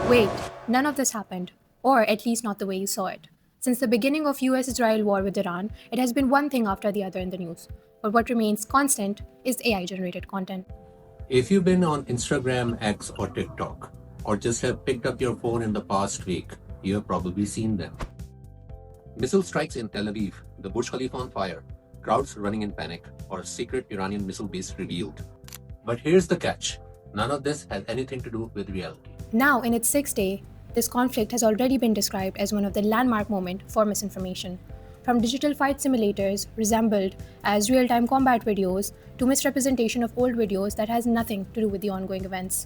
Wait, none of this happened, or at least not the way you saw it. Since the beginning of US-Israel war with Iran, it has been one thing after the other in the news. But what remains constant is AI-generated content. If you've been on Instagram, X, or TikTok, or just have picked up your phone in the past week, you have probably seen them. Missile strikes in Tel Aviv, the Burj Khalifa on fire, crowds running in panic, or a secret Iranian missile base revealed. But here's the catch: none of this has anything to do with reality. Now, in its sixth day, this conflict has already been described as one of the landmark moments for misinformation. From digital fight simulators resembled as real-time combat videos to misrepresentation of old videos that has nothing to do with the ongoing events.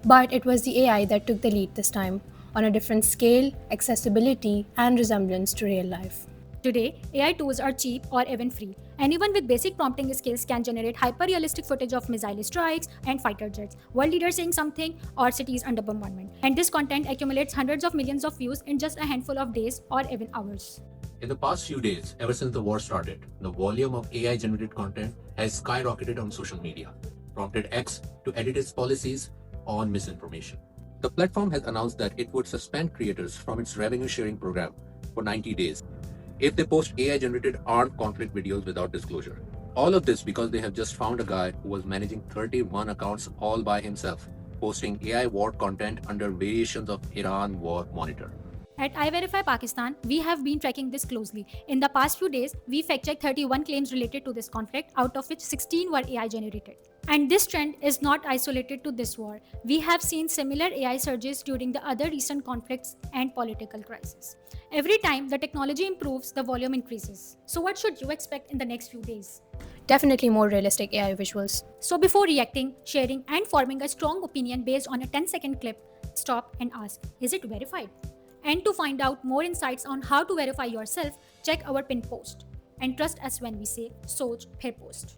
But it was the AI that took the lead this time, on a different scale, accessibility, and resemblance to real life. Today, AI tools are cheap or even free. Anyone with basic prompting skills can generate hyper-realistic footage of missile strikes and fighter jets, world leaders saying something, or cities under bombardment. And this content accumulates hundreds of millions of views in just a handful of days or even hours. In the past few days, ever since the war started, the volume of AI generated content has skyrocketed on social media, prompted X to edit its policies on misinformation. The platform has announced that it would suspend creators from its revenue sharing program for 90 days if they post AI generated armed conflict videos without disclosure. All of this because they have just found a guy who was managing 31 accounts all by himself, posting AI war content under variations of Iran War Monitor. At iVerify Pakistan, we have been tracking this closely. In the past few days, we fact-checked 31 claims related to this conflict, out of which 16 were AI generated. And this trend is not isolated to this war. We have seen similar AI surges during the other recent conflicts and political crises. Every time the technology improves, the volume increases. So what should you expect in the next few days? Definitely more realistic AI visuals. So before reacting, sharing, and forming a strong opinion based on a 10-second clip, stop and ask, is it verified? And to find out more insights on how to verify yourself, check our pin post. And trust us when we say, Soch Phir Post.